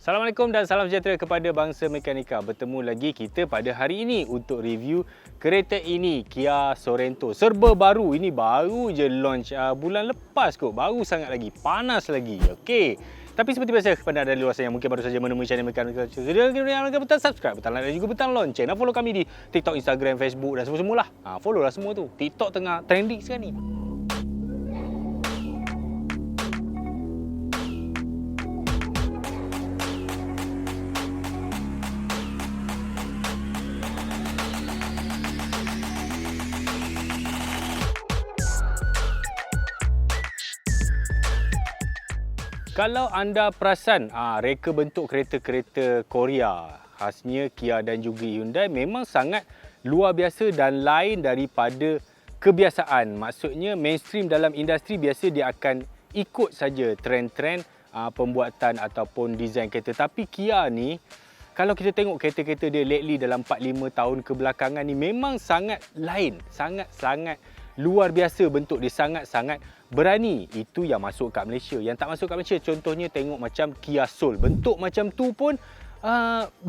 Assalamualaikum dan salam sejahtera kepada bangsa mekanika. Bertemu lagi kita pada hari ini untuk review kereta ini, Kia Sorento. Serba baru, ini baru je launch bulan lepas kot. Baru sangat lagi, panas lagi. Okey. Tapi seperti biasa kepada anda di luar sana yang mungkin baru saja menemui channel Mekanika, jangan butang subscribe, butang like dan juga butang lonceng. Dan follow kami di TikTok, Instagram, Facebook dan semua-semualah. Follow lah semua tu. TikTok tengah trending sekarang ni. Kalau anda perasan, reka bentuk kereta-kereta Korea, khasnya Kia dan juga Hyundai memang sangat luar biasa dan lain daripada kebiasaan. Maksudnya mainstream dalam industri biasa dia akan ikut saja trend-trend pembuatan ataupun desain kereta. Tapi Kia ni, kalau kita tengok kereta-kereta dia lately dalam 4-5 tahun kebelakangan ni memang sangat lain, sangat-sangat luar biasa bentuk dia, sangat-sangat berani. Itu yang masuk kat Malaysia. Yang tak masuk kat Malaysia, contohnya tengok macam Kia Soul. Bentuk macam tu pun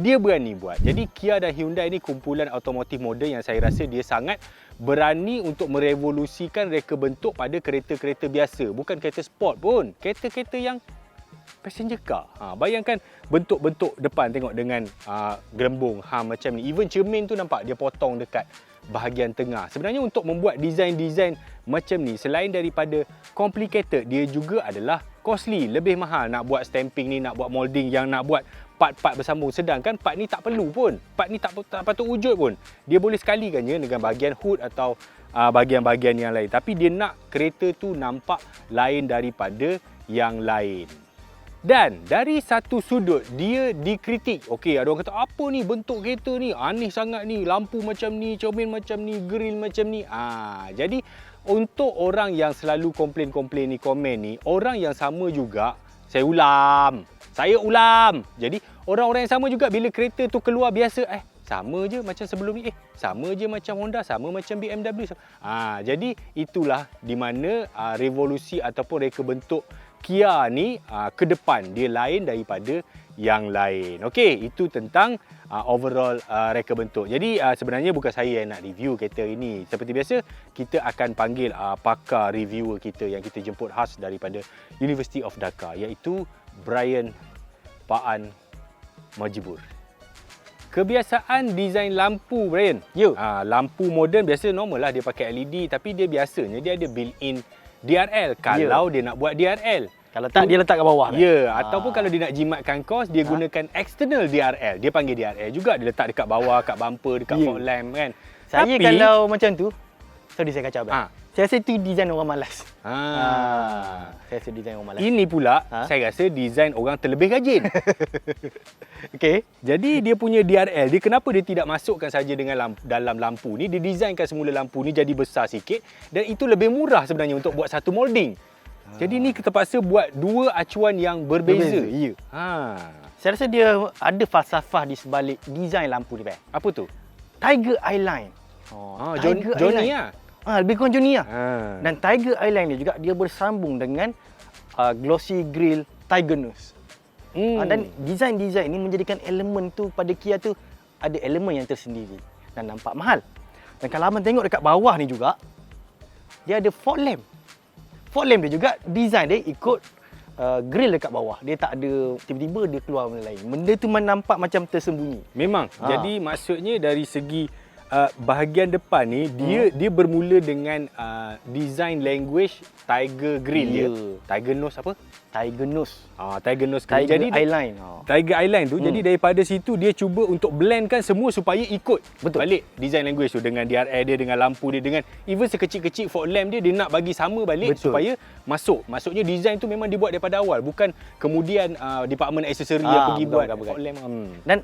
dia berani buat. Jadi Kia dan Hyundai ni kumpulan automotif moden yang saya rasa dia sangat berani untuk merevolusikan reka bentuk pada kereta-kereta biasa. Bukan kereta sport pun, kereta-kereta yang passenger car. Bayangkan bentuk-bentuk depan tengok dengan gelembung macam ni. Even cermin tu nampak dia potong dekat bahagian tengah. Sebenarnya untuk membuat desain-desain macam ni, selain daripada complicated, dia juga adalah costly, lebih mahal. Nak buat stamping ni, nak buat molding, yang nak buat part-part bersambung. Sedangkan part ni tak perlu pun. Part ni tak patut wujud pun. Dia boleh sekalikan je dengan bahagian hood atau bahagian-bahagian yang lain. Tapi dia nak kereta tu nampak lain daripada yang lain. Dan dari satu sudut dia dikritik. Okey, ada orang kata apa ni bentuk kereta ni aneh sangat ni, lampu macam ni, cermin macam ni, grill macam ni. Jadi untuk orang yang selalu komplain ni, komen ni, orang yang sama juga, saya ulam. Jadi orang-orang yang sama juga bila kereta tu keluar biasa, sama je macam sebelum ni, sama je macam Honda, sama macam BMW. Jadi itulah di mana revolusi ataupun reka bentuk Kia ni ke depan dia lain daripada yang lain. Okey, itu tentang overall reka bentuk. Jadi sebenarnya bukan saya yang nak review kereta ini. Seperti biasa, kita akan panggil pakar reviewer kita yang kita jemput khas daripada University of Dhaka, iaitu Brian Paan Majibur. Kebiasaan desain lampu, Brian. Lampu moden biasa normal lah dia pakai LED, tapi dia biasanya dia ada built-in DRL kalau dia nak buat DRL. Kalau tak dia letak kat bawah. Ataupun kalau dia nak jimatkan kos, dia gunakan external DRL. Dia panggil DRL juga, dia letak dekat bawah, kat bumper, dekat fog lamp kan. Saya kalau macam tu, sorry saya kacau abang. Saya rasa itu desain orang malas. Saya rasa desain orang malas. Ini pula saya rasa desain orang terlebih rajin. Okey. Jadi dia punya DRL, dia kenapa dia tidak masukkan saja dengan dalam lampu ni, dia desainkan semula lampu ni jadi besar sikit dan itu lebih murah sebenarnya untuk buat satu molding. Jadi ni terpaksa buat dua acuan yang berbeza. Ya. Saya rasa dia ada falsafah di sebalik desain lampu ni, Apa tu? Tiger Eyeline. Johnny lah. Lebih kurang Johnny lah. Dan Tiger Eyeline ni juga dia bersambung dengan glossy grill Tiger Nose. Dan desain-desain ni menjadikan elemen tu pada Kia tu ada elemen yang tersendiri dan nampak mahal. Dan kalau abang tengok dekat bawah ni juga, dia ada fog lamp. Fog lamp dia juga desain dia ikut grill dekat bawah. Dia tak ada tiba-tiba dia keluar benda lain. Benda tu nampak macam tersembunyi. Memang. Jadi maksudnya dari segi bahagian depan ni dia bermula dengan design language Tiger Grill dia. Tiger Nose apa? Tiger Nose. Tiger Nose. Tiger jadi Eyeline. Tiger Eyeline tu. Jadi daripada situ dia cuba untuk blendkan semua supaya ikut balik design language tu dengan DRL dia, dengan lampu dia, dengan even sekecil-kecil fog lamp dia nak bagi sama balik supaya masuk. Maksudnya design tu memang dibuat daripada awal, bukan kemudian department aksesori yang pergi buat fog lamp. Dan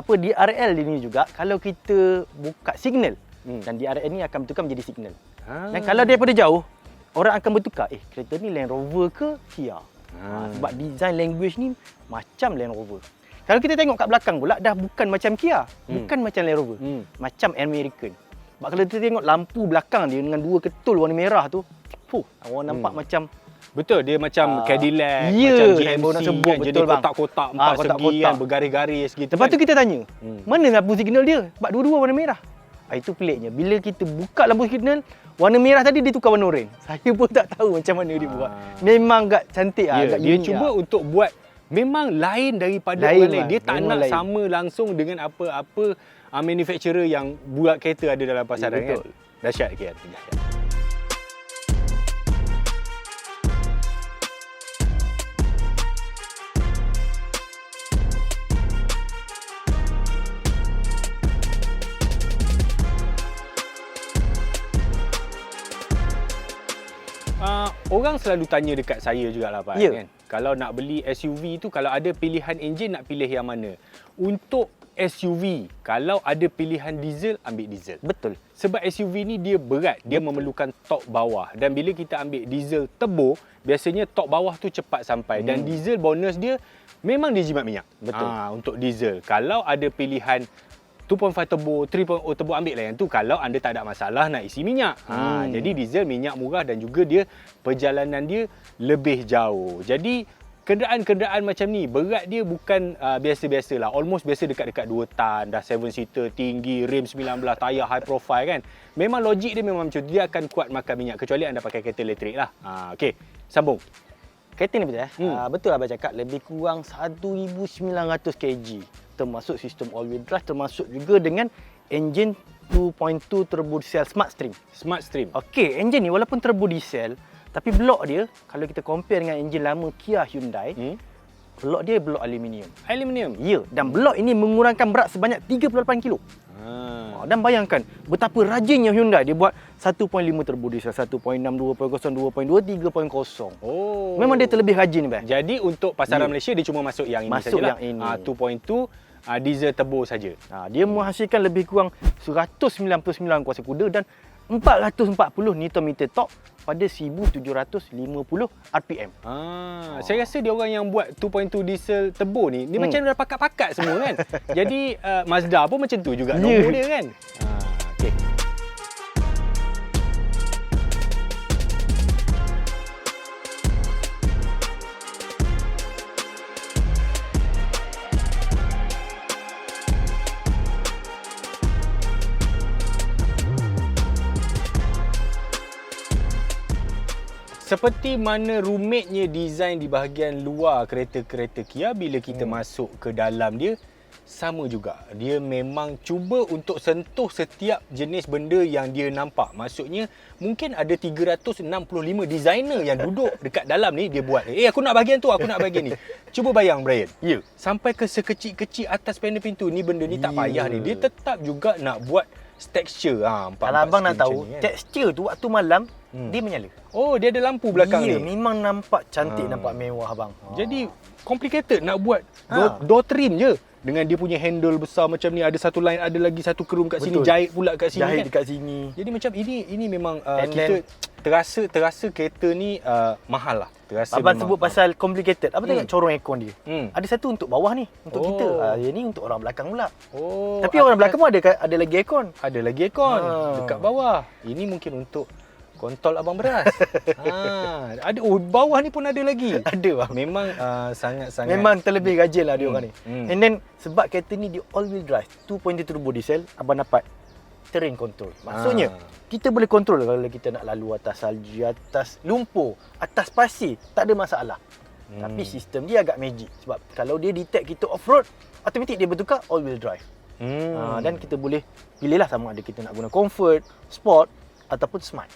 DRL ini juga kalau kita buka signal dan DRL ni akan bertukar menjadi signal. Dan kalau daripada jauh orang akan bertukar, kereta ni Land Rover ke Kia? Sebab design language ni macam Land Rover. Kalau kita tengok kat belakang pula dah bukan macam Kia, bukan macam Land Rover, macam American. Sebab kalau kita tengok lampu belakang dia dengan dua ketul warna merah tu, orang nampak macam Betul, dia macam Cadillac, ya, macam yang baru nak GMC sebut, kan, jadi betul, bang. kotak-kotak empat segi kotak-kotak. kan, bergaris-garis gitu Lepas kan. tu kita tanya, mana lampu signal dia? Sebab dua-dua warna merah. Itu peliknya. Bila kita buka lampu signal, warna merah tadi dia tukar warna oranye. Saya pun tak tahu macam mana dia buat. Memang agak cantik Ya, agak dia unik cuba untuk buat memang lain daripada Lain, orang lain. bang. Dia tak Memang nak lain. sama langsung dengan apa-apa manufacturer yang buat kereta ada dalam pasaran kan. betul. Dahsyat kan. Dahsyat. Orang selalu tanya dekat saya jugalah Pak Ya. kan. Kalau nak beli SUV tu, kalau ada pilihan enjin nak pilih yang mana? Untuk SUV, kalau ada pilihan diesel, ambil diesel. Betul. Sebab SUV ni dia berat, dia memerlukan tork bawah. Dan bila kita ambil diesel turbo, biasanya tork bawah tu cepat sampai. Dan diesel bonus dia memang dia jimat minyak. Betul. Untuk diesel. Kalau ada pilihan 2.5 turbo, 3.0 turbo, ambil lah yang tu kalau anda tak ada masalah nak isi minyak. Jadi diesel minyak murah dan juga dia perjalanan dia lebih jauh. Jadi kenderaan-kenderaan macam ni berat dia bukan biasa-biasalah. Almost biasa dekat-dekat 2 tan, dah 7 seater, tinggi, rim 19, tayar high profile kan. Memang logik dia memang macam tu. Dia akan kuat makan minyak kecuali anda pakai kereta elektrik lah. Okey, sambung. Kereta ni betul betul abang cakap lebih kurang 1900 kg. Termasuk sistem all-wheel drive, termasuk juga dengan enjin 2.2 turbo diesel Smart Stream. Smart Stream. Okey, enjin ni walaupun turbo diesel, tapi blok dia kalau kita compare dengan enjin lama Kia Hyundai, blok dia blok aluminium. Aluminium. Ya, dan blok ini mengurangkan berat sebanyak 38 kilo. Dan bayangkan betapa rajinnya Hyundai dia buat 1.5 turbo diesel, 1.6, 2.0, 2.2, 3.0. Oh. Memang dia terlebih rajin ni, bang. Jadi untuk pasaran Malaysia dia cuma masuk yang ini Masuk sajalah. yang ini. 2.2 diesel turbo saja. Dia menghasilkan lebih kurang 199 kuasa kuda dan 440 Nm torque pada 1750 RPM. Saya rasa dia orang yang buat 2.2 diesel turbo ni macam dah pakat-pakat semua kan. Jadi Mazda pun macam tu juga nombor dia kan. Okey. Seperti mana rumitnya desain di bahagian luar kereta-kereta Kia, bila kita masuk ke dalam dia, sama juga. Dia memang cuba untuk sentuh setiap jenis benda yang dia nampak. Maksudnya, mungkin ada 365 designer yang duduk dekat dalam ni, dia buat. Aku nak bahagian tu, aku nak bahagian ni. Cuba bayang, Brian. Ya. Sampai ke sekecil-kecil atas panel pintu, ni benda ni tak payah ni. Dia tetap juga nak buat texture. Kalau abang nak tahu, tekstur tu waktu malam, dia menyala. Oh, dia ada lampu belakang ni. Memang nampak cantik, nampak mewah abang. Jadi complicated nak buat door trim je. Dengan dia punya handle besar macam ni, ada satu line, ada lagi satu kerum kat sini, jahit pula kat sini. Jahit kan? dekat sini. Jadi macam ini memang kita terasa kereta ni mahal lah. Terasa Abang memang sebut pasal complicated. Abang tengok corong aircon dia. Ada satu untuk bawah ni, untuk kita. Yang ni untuk orang belakang pula. Tapi orang belakang pun ada lagi aircon. Ada lagi aircon dekat bawah. Ini mungkin untuk kontol abang beras. Ada bawah ni pun ada lagi. Ada bang. Memang sangat-sangat. Memang terlebih rajin lah dia orang ni. And then sebab kereta ni dia all wheel drive, 2.2 turbo diesel, abang dapat terrain control. Maksudnya kita boleh kontrol kalau kita nak lalu atas salji, atas lumpur, atas pasir, tak ada masalah. Tapi sistem dia agak magic sebab kalau dia detect kita off road, automatik dia bertukar all wheel drive. Dan kita boleh pilihlah sama ada kita nak guna comfort, sport ataupun smart.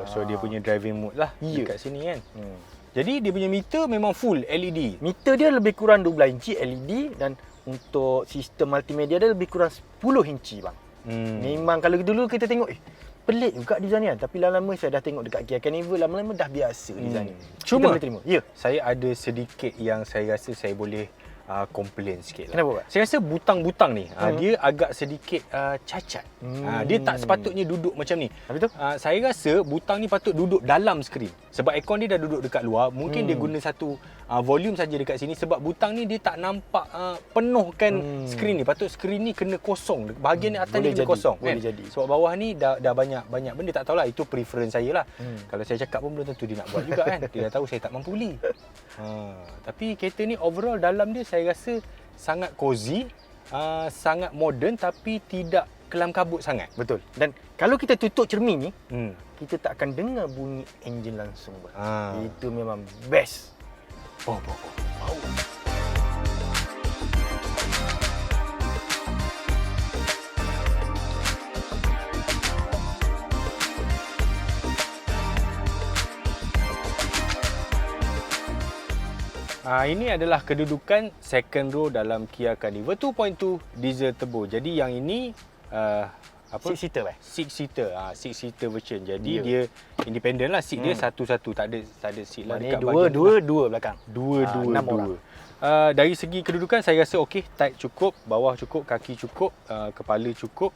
So dia punya driving mode lah dekat sini kan. Jadi dia punya meter memang full LED. Meter dia lebih kurang 12 inci LED dan untuk sistem multimedia dia lebih kurang 10 inci bang. Memang kalau dulu kita tengok pelik juga design ni kan. Tapi lama-lama saya dah tengok dekat Kia Carnival, lama-lama dah biasa design ni. Cuma kita boleh terima. Ya. Saya ada sedikit yang saya rasa saya boleh komplain sikit lah. Kenapa, Pak? Saya rasa butang-butang ni dia agak sedikit cacat. Dia tak sepatutnya duduk macam ni. Habis tu? Saya rasa butang ni patut duduk dalam skrin. Sebab aircon dia dah duduk dekat luar, mungkin dia guna satu volume saja dekat sini sebab butang ni dia tak nampak penuhkan skrin ni. Patut skrin ni kena kosong. Bahagian atas ni kena kosong. Boleh Kan? jadi. Sebab bawah ni dah banyak benda, tak tahulah, itu preference saya lah. Kalau saya cakap pun belum tentu dia nak buat juga kan. Dia dah tahu saya tak mampu beli. Tapi kereta ni overall dalam dia saya rasa sangat cozy, sangat modern tapi tidak kelam kabut sangat. Betul. Dan kalau kita tutup cermin ni, kita tak akan dengar bunyi enjin langsung. Itu memang best. Bau. Ini adalah kedudukan second row dalam Kia Carnival 2.2 diesel turbo. Jadi yang ini apa? 6 seater Six seater version. Jadi dia independent lah, seat dia satu-satu, tak ada seat lah dekat bahagian dua belakang. Dua. orang. Dari segi kedudukan saya rasa okey, tight cukup, bawah cukup, kaki cukup, kepala cukup.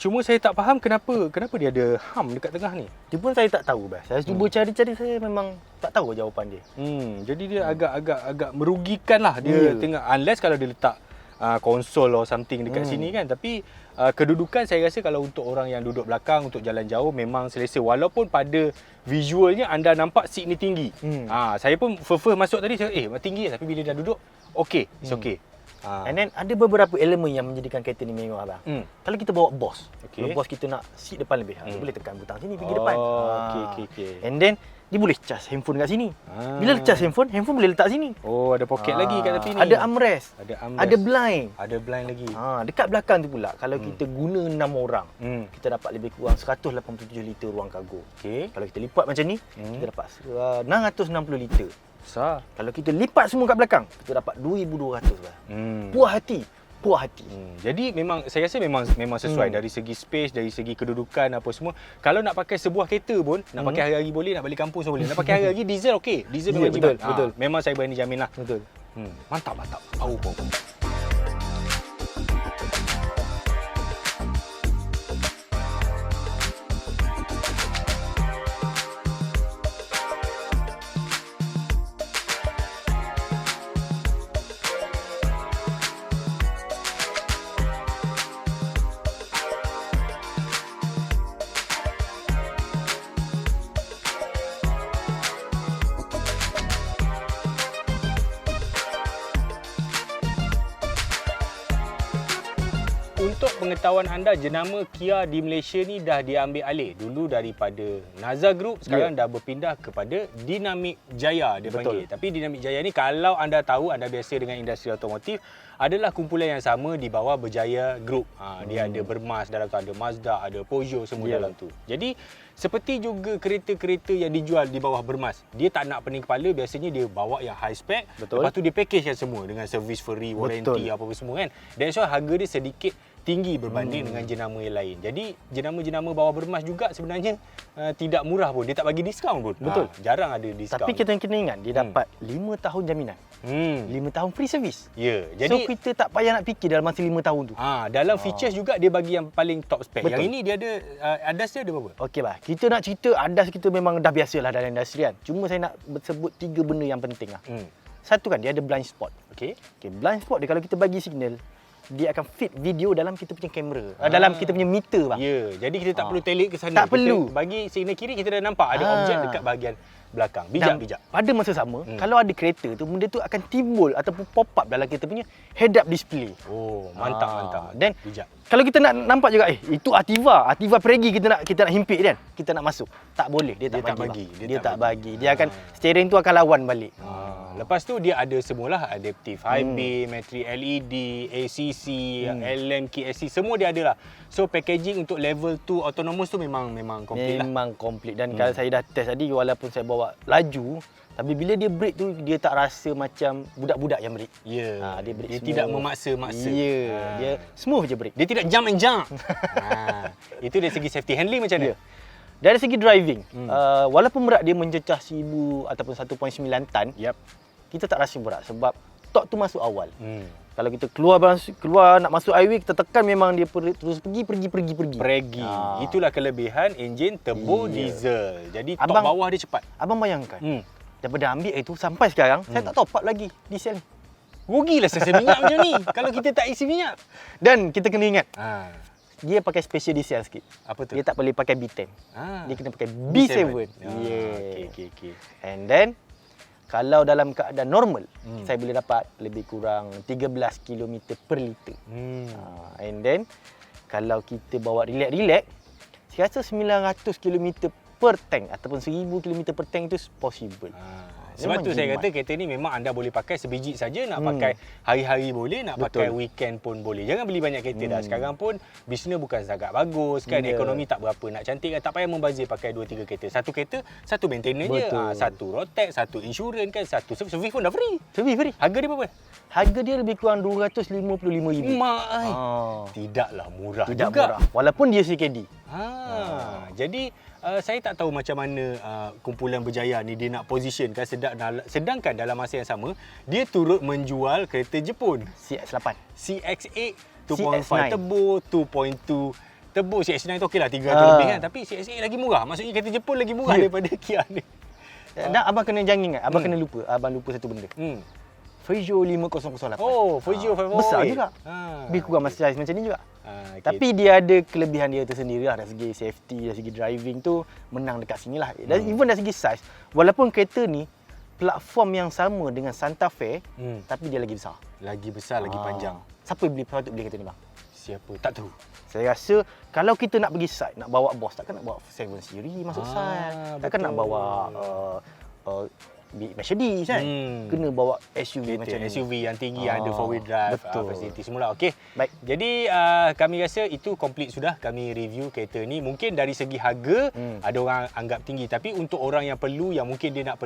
Cuma saya tak faham kenapa dia ada hum dekat tengah ni. Dia pun saya tak tahu, Bas. Saya cuba cari-cari, saya memang tak tahu jawapan dia. Jadi dia agak merugikan lah dia tengah, unless kalau dia letak konsol or something dekat sini kan. Tapi kedudukan saya rasa kalau untuk orang yang duduk belakang untuk jalan jauh memang selesa, walaupun pada visualnya anda nampak seat ni tinggi. Saya pun masuk tadi saya tinggi, tapi bila dah duduk okey, it's okay. And then ada beberapa elemen yang menjadikan kereta ni mewah, bang. Kalau kita bawa bos, kalau bos kita nak seat depan lebih, dia boleh tekan butang sini pergi depan. Okay. And then dia boleh charge handphone kat sini. Bila charge handphone boleh letak sini. Ada poket lagi kat tepi ni. Ada armrest. Ada blind. Ada blind lagi. Dekat belakang tu pula, kalau kita guna 6 orang, kita dapat lebih kurang 187 liter ruang kargo. Kalau kita lipat macam ni, kita dapat 660 liter. Besar. Kalau kita lipat semua kat belakang, kita dapat 2,200 lah. Puas hati. Jadi memang saya rasa memang sesuai dari segi space, dari segi kedudukan apa semua. Kalau nak pakai sebuah kereta pun, nak pakai hari-hari boleh, nak balik kampung pun boleh. Nak pakai hari-hari diesel okey. Diesel memang jimat. Betul. Memang saya berani jamin lah. Betul. Mantap. Bau. Untuk pengetahuan anda, jenama Kia di Malaysia ni dah diambil alih dulu daripada Naza Group, sekarang dah berpindah kepada Dinamik Jaya dia panggil. Tapi Dinamik Jaya ni kalau anda tahu, anda biasa dengan industri automotif, adalah kumpulan yang sama di bawah Berjaya Group. Dia ada Bermas dalam tu, ada Mazda, ada Peugeot semua dalam tu. Jadi seperti juga kereta-kereta yang dijual di bawah Bermas, dia tak nak pening kepala, biasanya dia bawa yang high spec. Lepas tu dia package yang semua dengan service free, warranty apa-apa semua kan. That's why harga dia sedikit tinggi berbanding dengan jenama yang lain. Jadi jenama-jenama bawah Bermas juga sebenarnya tidak murah pun. Dia tak bagi diskaun pun. Betul. Jarang ada diskaun. Tapi kita kena ingat, dia dapat 5 tahun jaminan. 5 tahun free service. Ya. Jadi so kita tak payah nak fikir dalam masa 5 tahun tu. Dalam features juga dia bagi yang paling top spec. Betul. Yang ini dia ada ADAS dia ada berapa? Okey bah, kita nak cerita ADAS kita memang dah biasalah dalam industri kan. Cuma saya nak sebut 3 benda yang penting lah. Satu kan, dia ada blind spot. Okey, blind spot dia kalau kita bagi signal, dia akan fit video dalam kita punya kamera, dalam kita punya meter bang. Ya, jadi kita tak perlu telik ke sana. Tak perlu. Bagi signal kiri kita dah nampak ada objek dekat bahagian belakang. Bijak. Pada masa sama, kalau ada kereta tu, benda tu akan timbul ataupun pop up dalam kita punya head up display. Oh, mantap. Dan bijak. Kalau kita nak nampak juga, itu Ativa Pregi kita nak himpit kan. Kita nak masuk. Tak boleh, dia tak bagi. Dia tak bagi. Dia akan steering tu akan lawan balik. Lepas tu dia ada semualah, adaptive high beam, battery LED, ACC, LMKSC, semua dia ada lah. So packaging untuk level 2 autonomous tu memang komplit lah. Memang komplit. Dan kalau saya dah test tadi, walaupun saya bawa laju, tapi bila dia brake tu, dia tak rasa macam budak-budak yang brake. Ya. Dia brake dia smooth. tidak memaksa-maksa. Ya. Dia smooth je brake. Dia tidak jump and jump. Itu dari segi safety handling macam mana? Dari segi driving, walaupun berat dia mencecah 1000 ataupun 1.9 tan, kita tak rasa berat sebab torque tu masuk awal. Kalau kita keluar nak masuk highway, kita tekan memang dia terus pergi. Itulah kelebihan enjin turbo diesel. Jadi torque bawah dia cepat. Abang bayangkan, Daripada ambil itu sampai sekarang saya tak top up lagi diesel ni. Rugilah sesa minyak macam ni kalau kita tak isi minyak. Dan kita kena ingat, Ha. dia pakai special diesel sikit. Apa tu? Dia tak boleh pakai B10. Ah. Dia kena pakai B7. Yeah. Okey. And then kalau dalam keadaan normal, saya boleh dapat lebih kurang 13 km per liter. And then kalau kita bawa relax-relax, saya rasa 900 km per tank ataupun 1000 km per tank itu possible. Sebab Memang tu saya jimat. kata kereta ni memang anda boleh pakai sebiji saja, nak pakai hari-hari boleh, nak pakai Betul. weekend pun boleh. Jangan beli banyak kereta dah. Sekarang pun bisnes bukan sangat bagus kan, Ya. ekonomi tak berapa. Nak cantik tak payah membazir pakai 2-3 kereta. Satu kereta, satu maintenance je. Betul. Satu road tax, satu insurans kan, satu servis pun dah free. Servis free. Harga dia berapa? Harga dia lebih kurang 255,000. Mak ai. Ah. Tidaklah murah Tidak juga. murah. Walaupun dia CKD. Jadi saya tak tahu macam mana kumpulan berjaya ni dia nak positionkan, sedangkan dalam masa yang sama dia turut menjual kereta Jepun CX-8. CX-8 2.5 CX-9. turbo, 2.2 turbo. CX-9 tu okeylah 300 lebih kan, tapi CX-8 lagi murah. Maksudnya kereta Jepun lagi murah daripada Kia ni. Dan abang kena jangan ingat, abang kena lupa. Abang lupa satu benda. Peugeot 5008. Oh, Peugeot 508. Besar juga. Lebih kurang masih macam ni juga. Tapi dia ada kelebihan dia tersendiri lah. Dari segi safety, dari segi driving tu menang dekat sini lah. Dan even dari segi size, walaupun kereta ni platform yang sama dengan Santa Fe, tapi dia lagi besar. Lagi besar, lagi panjang. Siapa yang patut beli kereta ni bang? Siapa? Tak tahu. Saya rasa kalau kita nak pergi side, nak bawa bos, takkan nak bawa 7 Series masuk side. Takkan nak betul. bawa big Mercedes kan. Kena bawa SUV Kereta macam ni. SUV yang tinggi, yang ada 4-wheel drive, betul. facility semula. Okey. Baik. Jadi kami rasa itu komplit sudah kami review kereta ni. Mungkin dari segi harga ada orang anggap tinggi, tapi untuk orang yang perlu, yang mungkin dia nak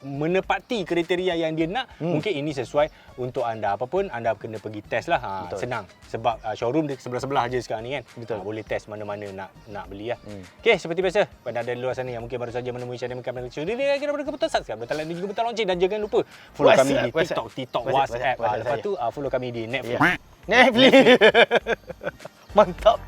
menepati kriteria yang dia nak, mungkin ini sesuai untuk anda. Apapun anda kena pergi test lah. Betul. Senang sebab showroom dia sebelah-sebelah aja sekarang ni kan. Betul. Boleh test mana-mana nak beli lah. Okey, seperti biasa pada anda di luar sana yang mungkin baru saja menemui channel kami, dia kira berkeputusan subscribe, betul dan juga betul lonceng, dan jangan lupa follow kami di TikTok, WhatsApp. Lepas tu follow kami di Netflix. Netflix. Mantap.